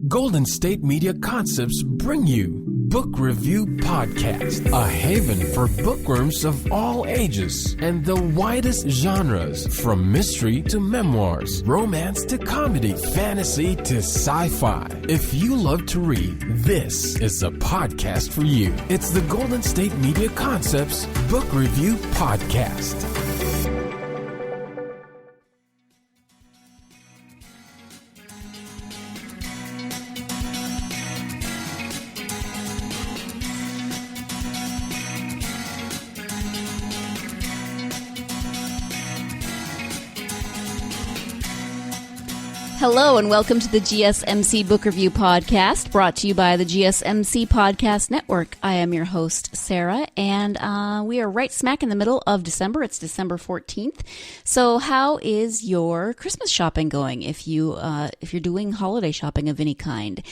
Golden State Media Concepts bring you Book Review Podcast, a haven for bookworms of all ages and the widest genres, from mystery to memoirs, romance to comedy, fantasy to sci-fi. If you love to read, this is a podcast for you. It's the Golden State Media Concepts Book Review Podcast. Hello and welcome to the GSMC Book Review Podcast, brought to you by the GSMC Podcast Network. I am your host, Sarah, and we are right smack in the middle of December. It's December 14th. So how is your Christmas shopping going if you're doing holiday shopping of any kind?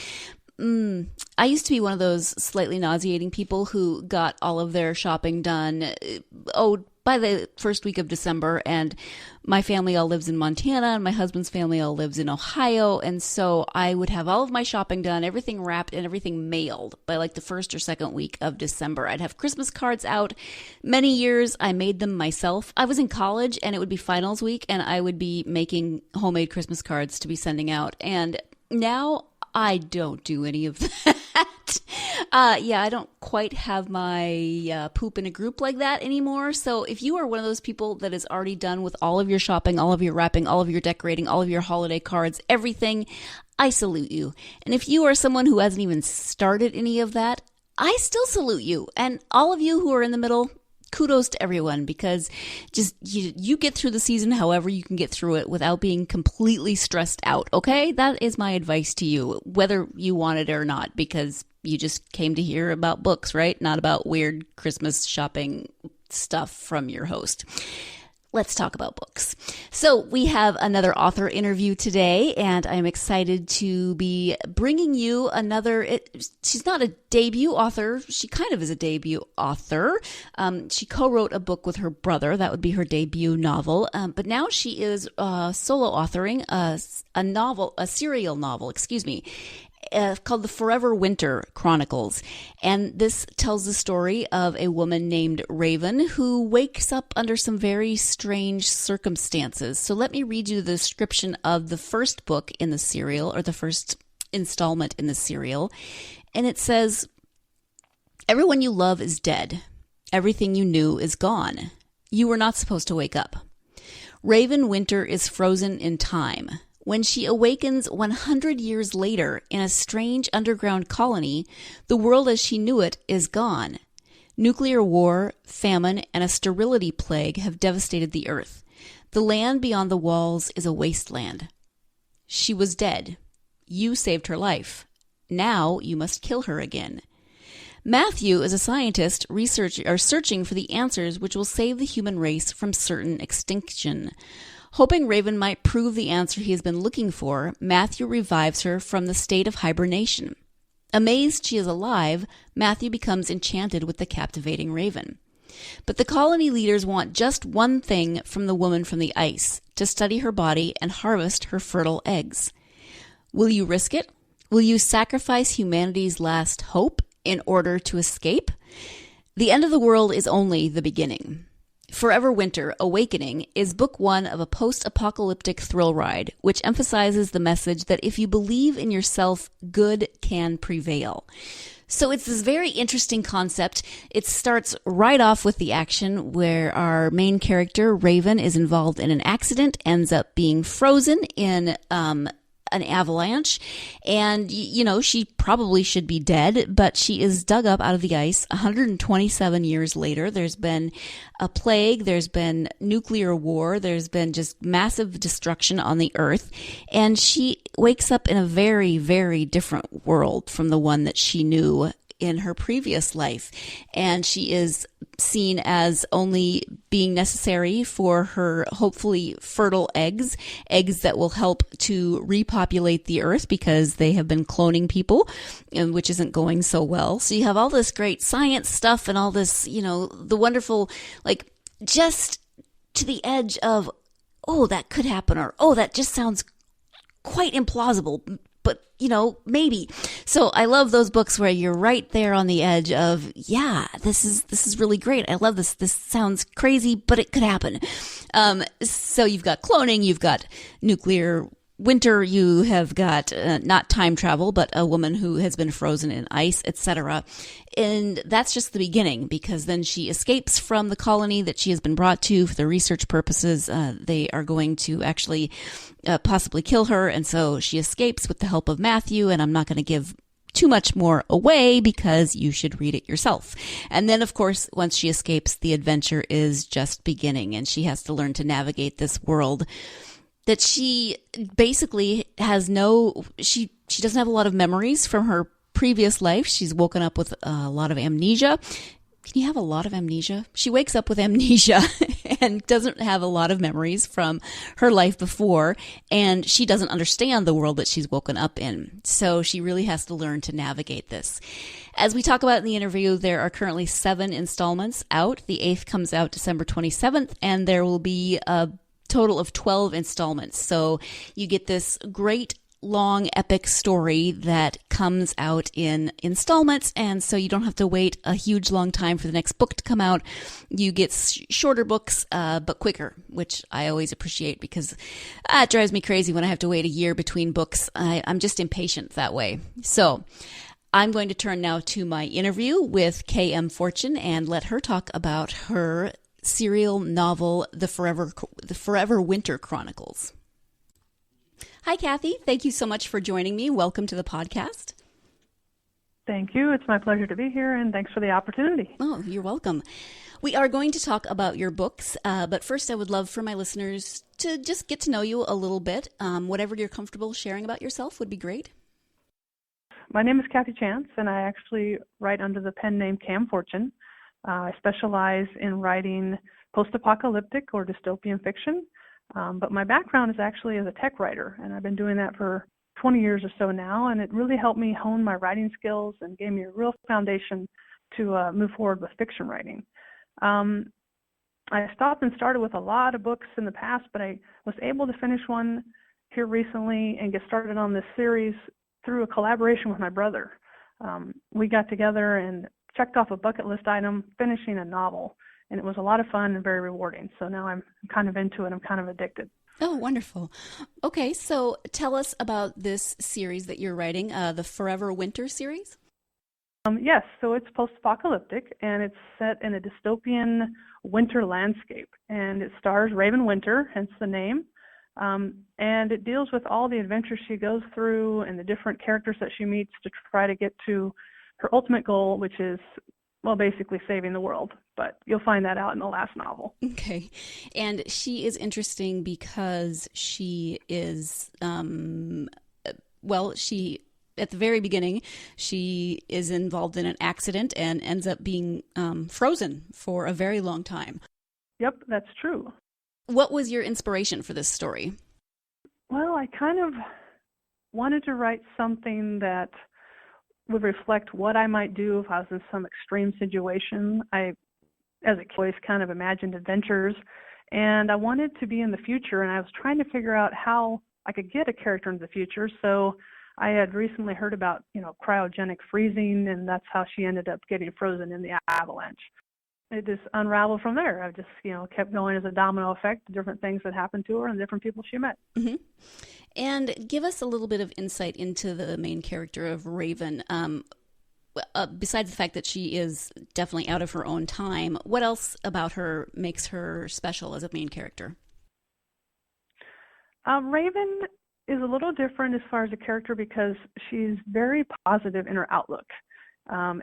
I used to be one of those slightly nauseating people who got all of their shopping done, by the first week of December, and my family all lives in Montana, and my husband's family all lives in Ohio, and so I would have all of my shopping done, everything wrapped, and everything mailed by like the first or second week of December. I'd have Christmas cards out. Many years I made them myself. I was in college, and it would be finals week, and I would be making homemade Christmas cards to be sending out, and now I don't do any of that. I don't quite have my poop in a group like that anymore. So if you are one of those people that is already done with all of your shopping, all of your wrapping, all of your decorating, all of your holiday cards, everything, I salute you. And if you are someone who hasn't even started any of that, I still salute you. And all of you who are in the middle, kudos to everyone, because just you get through the season however you can get through it without being completely stressed out, okay? That is my advice to you, whether you want it or not, because you just came to hear about books, right? Not about weird Christmas shopping stuff from your host. Let's talk about books. So we have another author interview today, and I'm excited to be bringing you she's not a debut author. She kind of is a debut author. She co-wrote a book with her brother. That would be her debut novel. But now she is solo authoring a serial novel, called the Forever Winter Chronicles. And this tells the story of a woman named Raven who wakes up under some very strange circumstances. So let me read you the description of the first book in the serial, or the first installment in the serial. And it says, "Everyone you love is dead. Everything you knew is gone. You were not supposed to wake up. Raven Winter is frozen in time. When she awakens 100 years later in a strange underground colony, the world as she knew it is gone. Nuclear war, famine, and a sterility plague have devastated the earth. The land beyond the walls is a wasteland. She was dead. You saved her life. Now you must kill her again. Matthew is a scientist searching for the answers which will save the human race from certain extinction. Hoping Raven might prove the answer he has been looking for, Matthew revives her from the state of hibernation. Amazed she is alive, Matthew becomes enchanted with the captivating Raven. But the colony leaders want just one thing from the woman from the ice: to study her body and harvest her fertile eggs. Will you risk it? Will you sacrifice humanity's last hope in order to escape? The end of the world is only the beginning. Forever Winter, Awakening is book one of a post-apocalyptic thrill ride, which emphasizes the message that if you believe in yourself, good can prevail. So it's this very interesting concept. It starts right off with the action where our main character, Raven, is involved in an accident, ends up being frozen in an avalanche, and she probably should be dead, but she is dug up out of the ice 127 years later. There's been a plague, there's been nuclear war, there's been just massive destruction on the earth, and she wakes up in a very, very different world from the one that she knew in her previous life. And she is seen as only being necessary for her hopefully fertile eggs that will help to repopulate the earth because they have been cloning people, which isn't going so well. So you have all this great science stuff and all this, the wonderful, just to the edge of, oh, that could happen, or, oh, that just sounds quite implausible. but maybe. So I love those books where you're right there on the edge of, yeah, this is really great. I love this. This sounds crazy, but it could happen. So you've got cloning, you've got nuclear winter, you have got not time travel, but a woman who has been frozen in ice, etc. And that's just the beginning, because then she escapes from the colony that she has been brought to for the research purposes. They are going to actually possibly kill her, and so she escapes with the help of Matthew, and I'm not going to give too much more away because you should read it yourself. And then, of course, once she escapes, the adventure is just beginning, and she has to learn to navigate this world that she basically has she doesn't have a lot of memories from her previous life. She's woken up with a lot of amnesia. Can you have a lot of amnesia? She wakes up with amnesia and doesn't have a lot of memories from her life before, and she doesn't understand the world that she's woken up in. So she really has to learn to navigate this. As we talk about in the interview, there are currently 7 installments out. The 8th comes out December 27th, and there will be a total of 12 installments. So you get this great long epic story that comes out in installments, and so you don't have to wait a huge long time for the next book to come out. You get shorter books, but quicker, which I always appreciate, because it drives me crazy when I have to wait a year between books. I'm just impatient that way. So I'm going to turn now to my interview with K.M. Fortune and let her talk about her serial novel, The Forever Winter Chronicles. Hi, Kathy. Thank you so much for joining me. Welcome to the podcast. Thank you. It's my pleasure to be here, and thanks for the opportunity. Oh, you're welcome. We are going to talk about your books, but first I would love for my listeners to just get to know you a little bit. Whatever you're comfortable sharing about yourself would be great. My name is Kathy Chance, and I actually write under the pen name Cam Fortune. I specialize in writing post-apocalyptic or dystopian fiction, but my background is actually as a tech writer, and I've been doing that for 20 years or so now, and it really helped me hone my writing skills and gave me a real foundation to move forward with fiction writing. I stopped and started with a lot of books in the past, but I was able to finish one here recently and get started on this series through a collaboration with my brother. We got together and checked off a bucket list item, finishing a novel, and it was a lot of fun and very rewarding. So now I'm kind of into it. I'm kind of addicted. Oh, wonderful. Okay, so tell us about this series that you're writing, the Forever Winter series. Yes, so it's post-apocalyptic, and it's set in a dystopian winter landscape, and it stars Raven Winter, hence the name, and it deals with all the adventures she goes through and the different characters that she meets to try to get to her ultimate goal, which is, well, basically saving the world. But you'll find that out in the last novel. Okay. And she is interesting because she is, at the very beginning, she is involved in an accident and ends up being frozen for a very long time. Yep, that's true. What was your inspiration for this story? Well, I kind of wanted to write something that would reflect what I might do if I was in some extreme situation. I, as a kid, kind of imagined adventures, and I wanted to be in the future, and I was trying to figure out how I could get a character into the future. So I had recently heard about, cryogenic freezing, and that's how she ended up getting frozen in the avalanche. It just unraveled from there. I just, kept going as a domino effect, different things that happened to her and different people she met. Mm-hmm. And give us a little bit of insight into the main character of Raven. Besides the fact that she is definitely out of her own time, what else about her makes her special as a main character? Raven is a little different as far as a character because she's very positive in her outlook.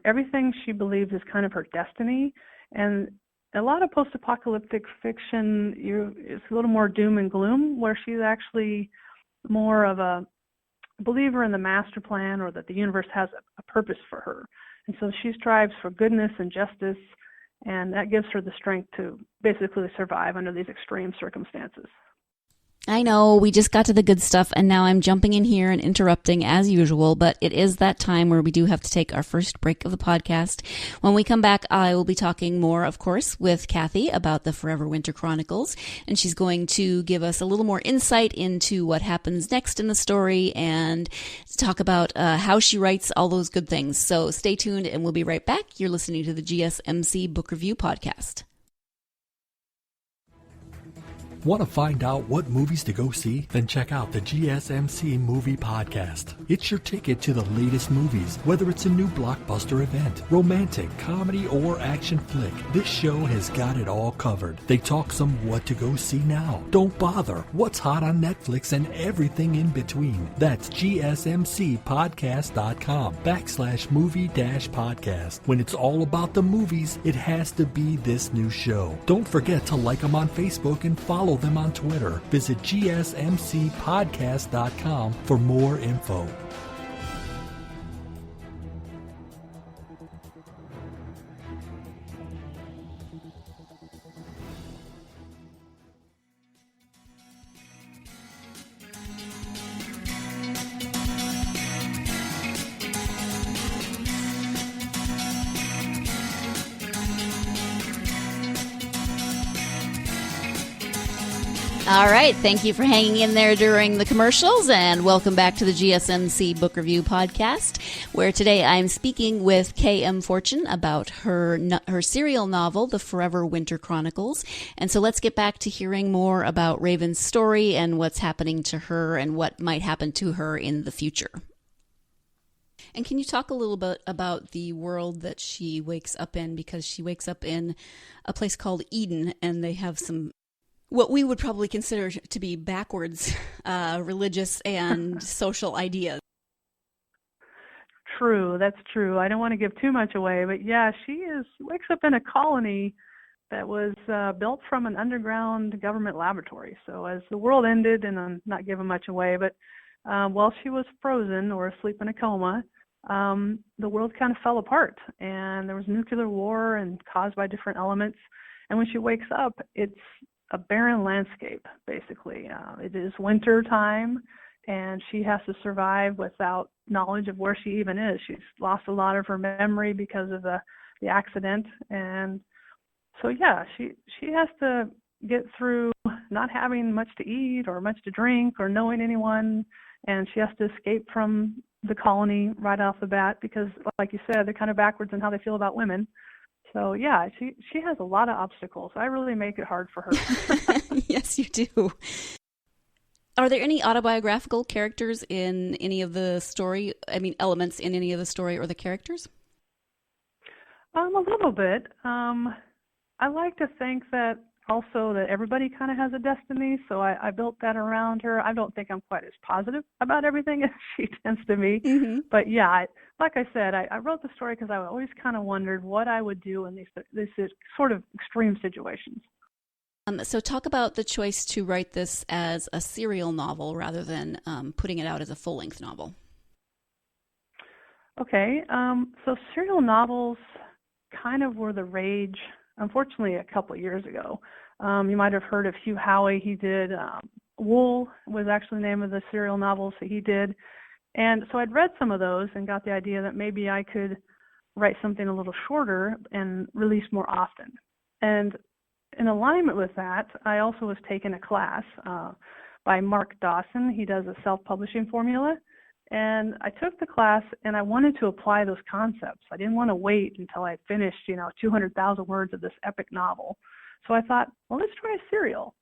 Everything she believes is kind of her destiny. And a lot of post-apocalyptic fiction, it's a little more doom and gloom, where she's actually more of a believer in the master plan, or that the universe has a purpose for her. And so she strives for goodness and justice, and that gives her the strength to basically survive under these extreme circumstances. I know we just got to the good stuff and now I'm jumping in here and interrupting as usual, but it is that time where we do have to take our first break of the podcast. When we come back, I will be talking more, of course, with Kathy about the Forever Winter Chronicles, and she's going to give us a little more insight into what happens next in the story and talk about how she writes all those good things. So stay tuned and we'll be right back. You're listening to the GSMC Book Review Podcast. Want to find out what movies to go see? Then check out the GSMC Movie Podcast. It's your ticket to the latest movies, whether it's a new blockbuster event, romantic, comedy, or action flick. This show has got it all covered. They talk some what to go see now, don't bother, what's hot on Netflix, and everything in between. That's gsmcpodcast.com/movie-podcast. When it's all about the movies, it has to be this new show. Don't forget to like them on Facebook and follow them on Twitter. Visit gsmcpodcast.com for more info. All right. Thank you for hanging in there during the commercials, and welcome back to the GSMC Book Review Podcast, where today I'm speaking with K.M. Fortune about her serial novel, The Forever Winter Chronicles. And so let's get back to hearing more about Raven's story and what's happening to her and what might happen to her in the future. And can you talk a little bit about the world that she wakes up in? Because she wakes up in a place called Eden, and they have some what we would probably consider to be backwards religious and social ideas. True, that's true. I don't want to give too much away, but yeah, she wakes up in a colony that was built from an underground government laboratory. So as the world ended, and I'm not giving much away, but while she was frozen or asleep in a coma, the world kind of fell apart, and there was nuclear war and caused by different elements. And when she wakes up, it's a barren landscape, basically. It is winter time, and she has to survive without knowledge of where she even is. She's lost a lot of her memory because of the accident, and so yeah, she has to get through not having much to eat or much to drink or knowing anyone, and she has to escape from the colony right off the bat because, like you said, they're kind of backwards in how they feel about women. So yeah, she has a lot of obstacles. I really make it hard for her. Yes, you do. Are there any autobiographical characters in any of the story? I mean, elements in any of the story or the characters? A little bit. I like to think that also that everybody kind of has a destiny, so I built that around her. I don't think I'm quite as positive about everything as she tends to be. Mm-hmm. But yeah, like I said, I wrote the story because I always kind of wondered what I would do in these sort of extreme situations. So talk about the choice to write this as a serial novel rather than putting it out as a full-length novel. Okay, so serial novels kind of were the rage, unfortunately, a couple of years ago. You might have heard of Hugh Howey. He did Wool was actually the name of the serial novels that he did. And so I'd read some of those and got the idea that maybe I could write something a little shorter and release more often. And in alignment with that, I also was taking a class by Mark Dawson. He does a self-publishing formula. And I took the class and I wanted to apply those concepts. I didn't want to wait until I finished, 200,000 words of this epic novel. So I thought, well, let's try a serial.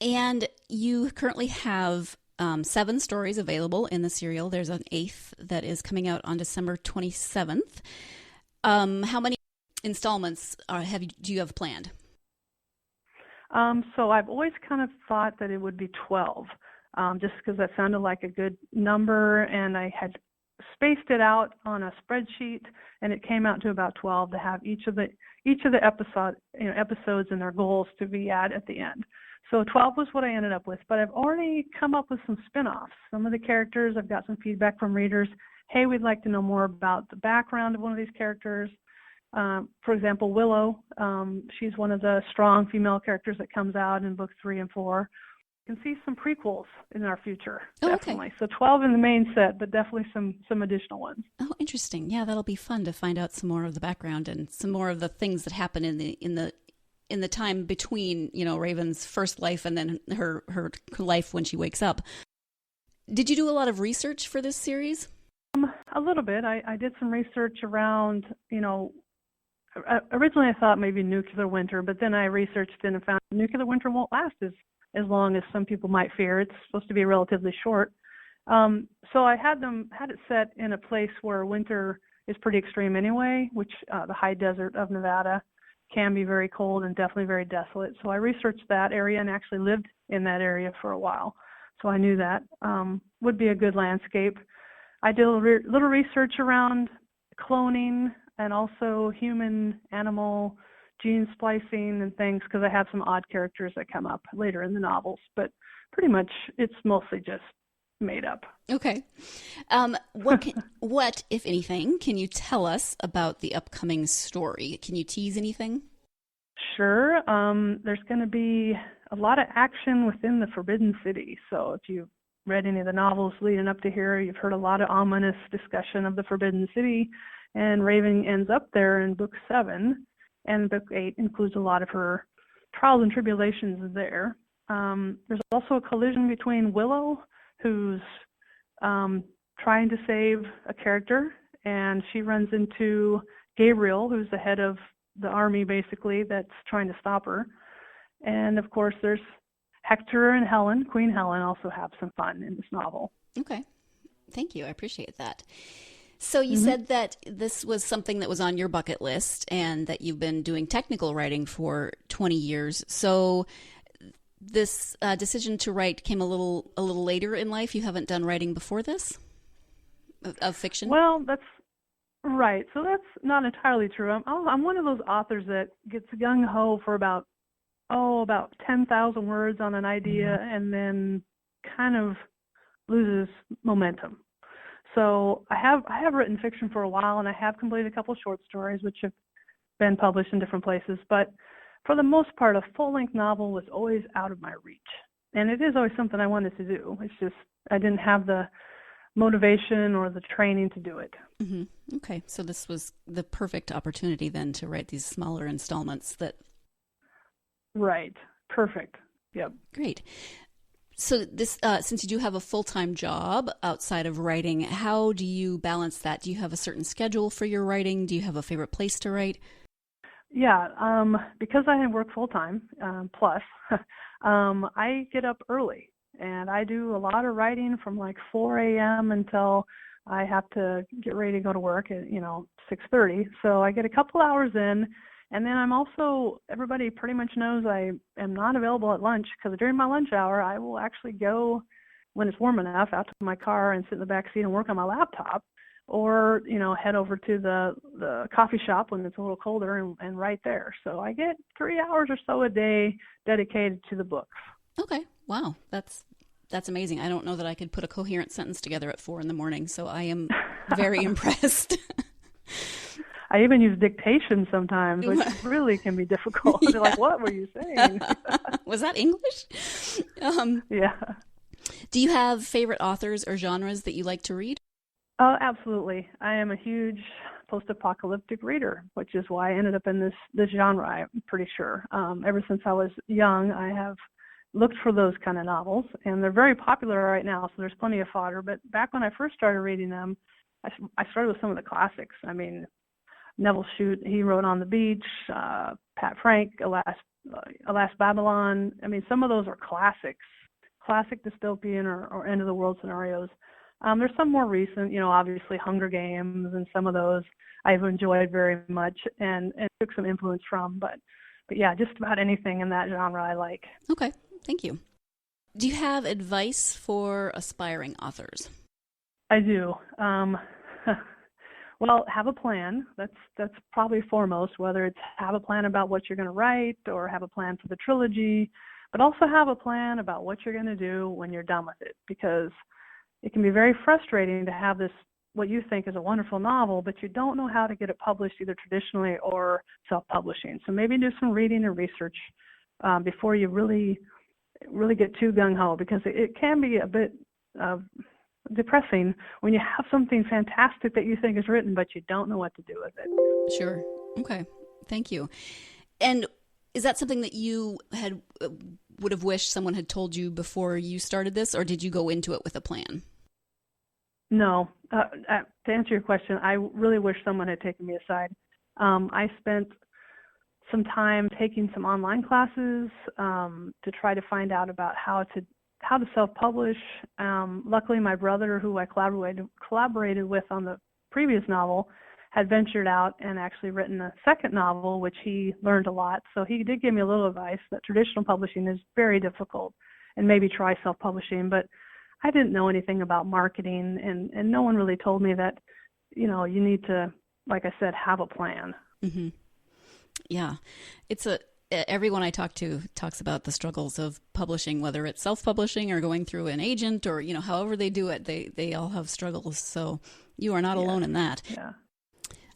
And you currently have 7 stories available in the serial. There's an 8th that is coming out on December 27th. How many installments do you have planned? So I've always kind of thought that it would be 12. Just because that sounded like a good number, and I had spaced it out on a spreadsheet, and it came out to about 12 to have each of the episodes and their goals to be at the end. So 12 was what I ended up with, but I've already come up with some spin-offs. Some of the characters, I've got some feedback from readers. Hey, we'd like to know more about the background of one of these characters. For example, Willow, she's one of the strong female characters that comes out in books 3 and 4. can see some prequels in our future, Oh, definitely. okay. So 12 in the main set, but definitely some additional ones. Oh, interesting. Yeah, that'll be fun to find out some more of the background and some more of the things that happen in the time between, Raven's first life and then her life when she wakes up. Did you do a lot of research for this series? A little bit. I did some research around, originally I thought maybe nuclear winter, but then I researched it and found nuclear winter won't last as long as some people might fear. It's supposed to be relatively short. So I had it set in a place where winter is pretty extreme anyway, which the high desert of Nevada can be very cold and definitely very desolate. So I researched that area and actually lived in that area for a while. So I knew that would be a good landscape. I did a little research around cloning and also human-animal gene splicing and things because I have some odd characters that come up later in the novels. But pretty much it's mostly just made up. Okay. What, if anything, can you tell us about the upcoming story? Can you tease anything? Sure. There's going to be a lot of action within the Forbidden City. So if you've read any of the novels leading up to here, you've heard a lot of ominous discussion of the Forbidden City, and Raven ends up there in book 7, and book 8 includes a lot of her trials and tribulations there. There's also a collision between Willow, who's trying to save a character, and she runs into Gabriel, who's the head of the army, basically, that's trying to stop her. And, of course, there's Hector and Helen. Queen Helen also have some fun in this novel. Okay. Thank you. I appreciate that. So you said that this was something that was on your bucket list and that you've been doing technical writing for 20 years. So this decision to write came a little later in life. You haven't done writing before this of fiction? Well, that's right. So that's not entirely true. I'm one of those authors that gets gung-ho for about 10,000 words on an idea and then kind of loses momentum. So I have written fiction for a while, and I have completed a couple short stories which have been published in different places. But for the most part, a full-length novel was always out of my reach. And it is always something I wanted to do. It's just I didn't have the motivation or the training to do it. Mm-hmm. Okay, so this was the perfect opportunity then to write these smaller installments that... Right. Perfect. Yep. Great. So this, since you do have a full-time job outside of writing, how do you balance that? Do you have a certain schedule for your writing? Do you have a favorite place to write? Yeah, because I work full-time, plus, I get up early, and I do a lot of writing from like 4 a.m. until I have to get ready to go to work at, 6:30. So I get a couple hours in. And then everybody pretty much knows I am not available at lunch because during my lunch hour, I will actually go, when it's warm enough, out to my car and sit in the back seat and work on my laptop, or, head over to the coffee shop when it's a little colder and write there. So I get 3 hours or so a day dedicated to the books. Okay. Wow. That's amazing. I don't know that I could put a coherent sentence together at 4 a.m, so I am very impressed. I even use dictation sometimes, which really can be difficult. Yeah. They're like, what were you saying? Was that English? Yeah. Do you have favorite authors or genres that you like to read? Oh, absolutely. I am a huge post-apocalyptic reader, which is why I ended up in this genre, I'm pretty sure. Ever since I was young, I have looked for those kind of novels, and they're very popular right now, so there's plenty of fodder. But back when I first started reading them, I started with some of the classics. I mean, Neville Shute, he wrote On the Beach, Pat Frank, Alas Babylon. I mean, some of those are classics, classic dystopian or end of the world scenarios. There's some more recent, obviously Hunger Games, and some of those I've enjoyed very much and took some influence from. But yeah, just about anything in that genre I like. Okay, thank you. Do you have advice for aspiring authors? I do. Well, have a plan. That's probably foremost, whether it's have a plan about what you're going to write or have a plan for the trilogy, but also have a plan about what you're going to do when you're done with it, because it can be very frustrating to have this, what you think is a wonderful novel, but you don't know how to get it published either traditionally or self-publishing. So maybe do some reading and research before you really really get too gung-ho, because it can be a bit depressing when you have something fantastic that you think is written, but you don't know what to do with it. Sure. Okay. Thank you. And is that something that you would have wished someone had told you before you started this, or did you go into it with a plan? No. To answer your question, I really wish someone had taken me aside. I spent some time taking some online classes to try to find out about how to self-publish. Luckily, my brother, who I collaborated with on the previous novel, had ventured out and actually written a second novel, which he learned a lot. So he did give me a little advice that traditional publishing is very difficult, and maybe try self-publishing. But I didn't know anything about marketing, and no one really told me that, you need to, like I said, have a plan. Mm-hmm. Yeah. Everyone I talk to talks about the struggles of publishing, whether it's self-publishing or going through an agent, or, however they do it, they all have struggles. So you are not alone in that. Yeah.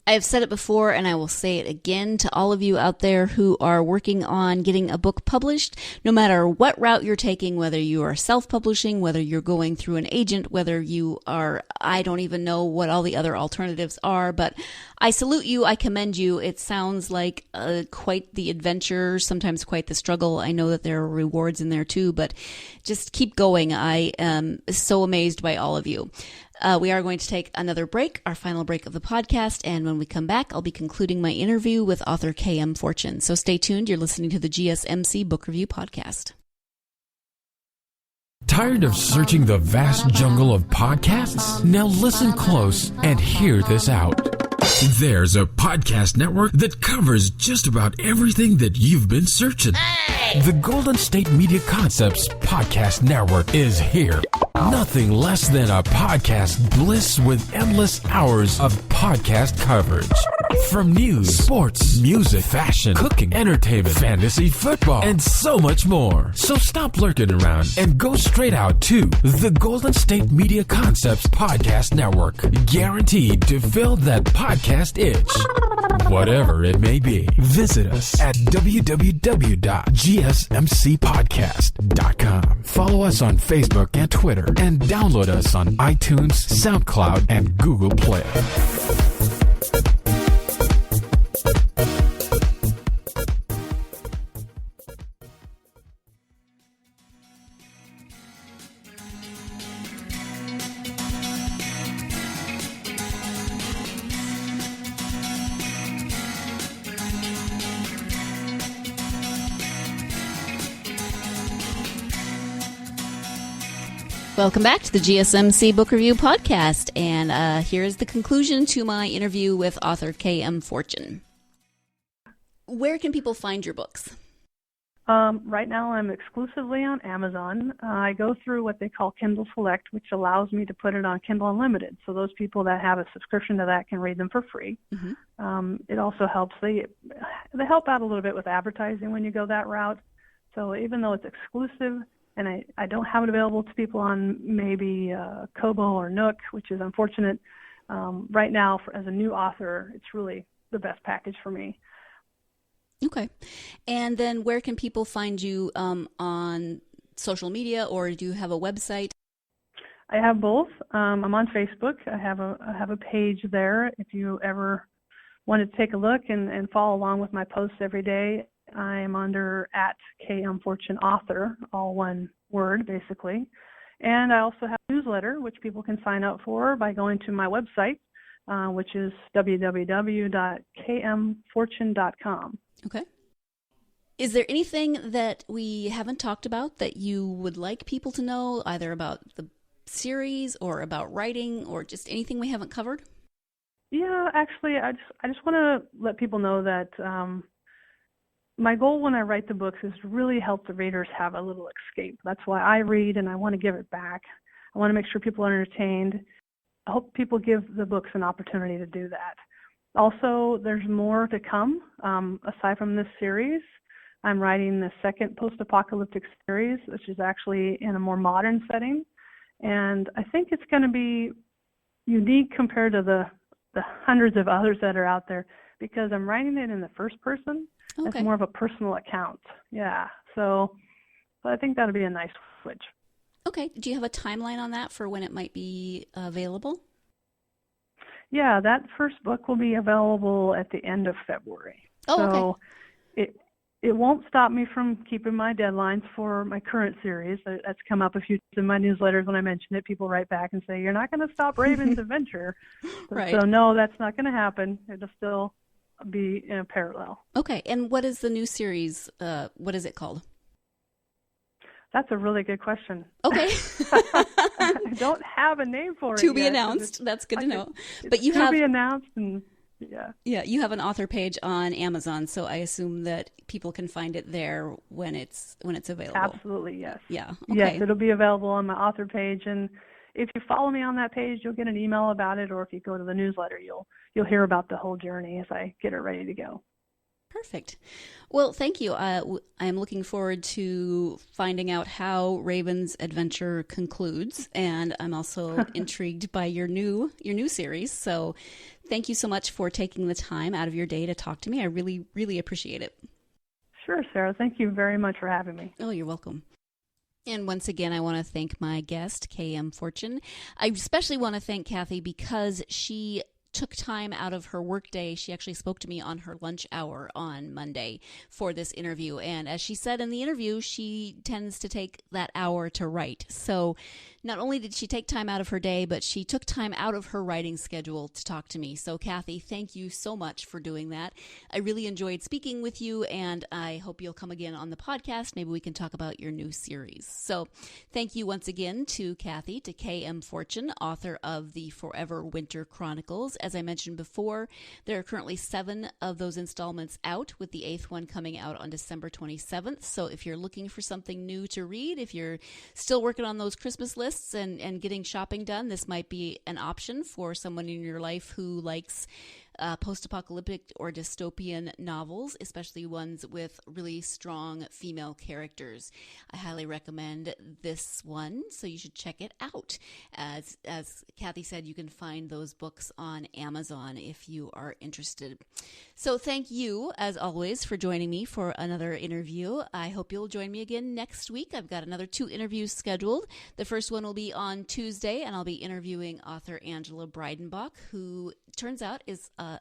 I have said it before, and I will say it again to all of you out there who are working on getting a book published. No matter what route you're taking, whether you are self-publishing, whether you're going through an agent, whether you are, I don't even know what all the other alternatives are, but I salute you. I commend you. It sounds like quite the adventure, sometimes quite the struggle. I know that there are rewards in there too, but just keep going. I am so amazed by all of you. We are going to take another break, our final break of the podcast, and when we come back, I'll be concluding my interview with author K.M. Fortune. So stay tuned. You're listening to the GSMC Book Review Podcast. Tired of searching the vast jungle of podcasts? Now listen close and hear this out. There's a podcast network that covers just about everything that you've been searching. Hey! The Golden State Media Concepts Podcast Network is here. Nothing less than a podcast bliss with endless hours of podcast coverage. From news, sports, music, fashion, cooking, entertainment, fantasy, football, and so much more. So stop lurking around and go straight out to the Golden State Media Concepts Podcast Network. Guaranteed to fill that podcast itch. Whatever it may be. Visit us at www.gsmcpodcast.com. Follow us on Facebook and Twitter, and download us on iTunes, SoundCloud, and Google Play. Welcome back to the GSMC Book Review Podcast, and here is the conclusion to my interview with author K.M. Fortune. Where can people find your books? Right now I'm exclusively on Amazon. I go through what they call Kindle Select, which allows me to put it on Kindle Unlimited. So those people that have a subscription to that can read them for free. Mm-hmm. It also helps. They help out a little bit with advertising when you go that route. So even though it's exclusive, and I don't have it available to people on maybe Kobo or Nook, which is unfortunate. Right now, as a new author, it's really the best package for me. Okay. And then where can people find you on social media, or do you have a website? I have both. I'm on Facebook. I have a page there. If you ever want to take a look and follow along with my posts every day, I'm under @KMFortuneAuthor, all one word, basically. And I also have a newsletter, which people can sign up for by going to my website, which is www.kmfortune.com. Okay. Is there anything that we haven't talked about that you would like people to know, either about the series or about writing, or just anything we haven't covered? Yeah, actually, I just want to let people know that my goal when I write the books is to really help the readers have a little escape. That's why I read, and I want to give it back. I want to make sure people are entertained. I hope people give the books an opportunity to do that. Also, there's more to come. Aside from this series, I'm writing the second post-apocalyptic series, which is actually in a more modern setting. And I think it's going to be unique compared to the hundreds of others that are out there, because I'm writing it in the first person. Okay. It's more of a personal account. Yeah. So So I think that'll be a nice switch. Okay. Do you have a timeline on that for when it might be available? Yeah, that first book will be available at the end of February. Oh, so okay. It won't stop me from keeping my deadlines for my current series. That's come up a few times in my newsletters when I mention it. People write back and say, you're not going to stop Raven's adventure. Right. So no, that's not going to happen. It'll still be in a parallel. Okay. And what is the new series? What is it called? That's a really good question. Okay. I don't have a name for it To be yet, announced. That's good to know. But But you to have be announced, and yeah, you have an author page on Amazon, so I assume that people can find it there when it's available. Absolutely, yes. Yeah. Okay. Yes, it'll be available on my author page, and if you follow me on that page, you'll get an email about it, or if you go to the newsletter, you'll hear about the whole journey as I get it ready to go. Perfect. Well, thank you. I'm looking forward to finding out how Raven's adventure concludes, and I'm also intrigued by your new series. So, thank you so much for taking the time out of your day to talk to me. I really, really appreciate it. Sure, Sarah. Thank you very much for having me. Oh, you're welcome. And once again, I want to thank my guest, K.M. Fortune. I especially want to thank Kathy because she took time out of her workday. She actually spoke to me on her lunch hour on Monday for this interview. And as she said in the interview, she tends to take that hour to write. So not only did she take time out of her day, but she took time out of her writing schedule to talk to me. So Kathy, thank you so much for doing that. I really enjoyed speaking with you, and I hope you'll come again on the podcast. Maybe we can talk about your new series. So thank you once again to Kathy, to K.M. Fortune, author of the Forever Winter Chronicles. As I mentioned before, there are currently 7 of those installments out, with the 8th one coming out on December 27th. So if you're looking for something new to read, if you're still working on those Christmas lists and getting shopping done, this might be an option for someone in your life who likes post-apocalyptic or dystopian novels, especially ones with really strong female characters. I highly recommend this one, so you should check it out. As Kathy said, you can find those books on Amazon if you are interested. So thank you, as always, for joining me for another interview. I hope you'll join me again next week. I've got another 2 interviews scheduled. The first one will be on Tuesday, and I'll be interviewing author Angela Breidenbach, who turns out is a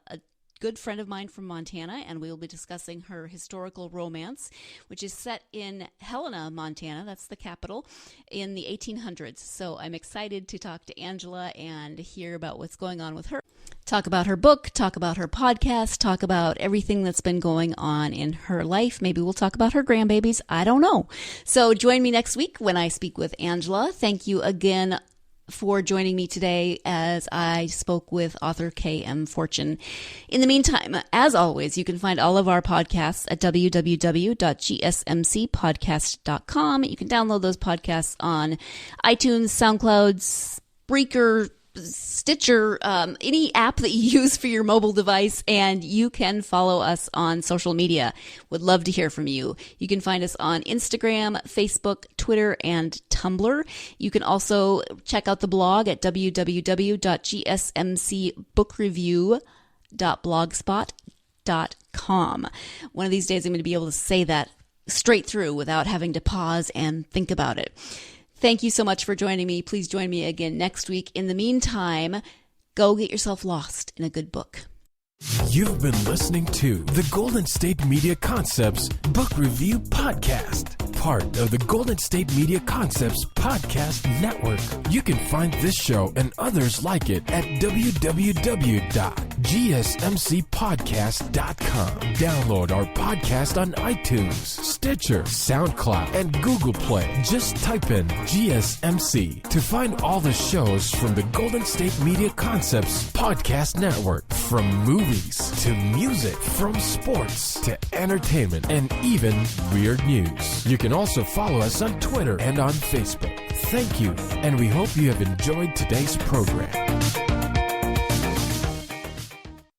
good friend of mine from Montana, and we will be discussing her historical romance, which is set in Helena, Montana. That's the capital, in the 1800s. So I'm excited to talk to Angela and hear about what's going on with her. Talk about her book, talk about her podcast, talk about everything that's been going on in her life. Maybe we'll talk about her grandbabies. I don't know. So join me next week when I speak with Angela. Thank you again for joining me today as I spoke with author K.M. Fortune. In the meantime, as always, you can find all of our podcasts at www.gsmcpodcast.com. You can download those podcasts on iTunes, SoundCloud, Spreaker, Stitcher, any app that you use for your mobile device, and you can follow us on social media. Would love to hear from you. You can find us on Instagram, Facebook, Twitter, and Tumblr. You can also check out the blog at www.gsmcbookreview.blogspot.com. One of these days I'm going to be able to say that straight through without having to pause and think about it. Thank you so much for joining me. Please join me again next week. In the meantime, go get yourself lost in a good book. You've been listening to the Golden State Media Concepts Book Review Podcast, part of the Golden State Media Concepts Podcast Network. You can find this show and others like it at www.gsmcpodcast.com. Download our podcast on iTunes, Stitcher, SoundCloud, and Google Play. Just type in GSMC to find all the shows from the Golden State Media Concepts Podcast Network, from movies to music, from sports to entertainment, and even weird news. You can also follow us on Twitter and on Facebook. Thank you, and we hope you have enjoyed today's program.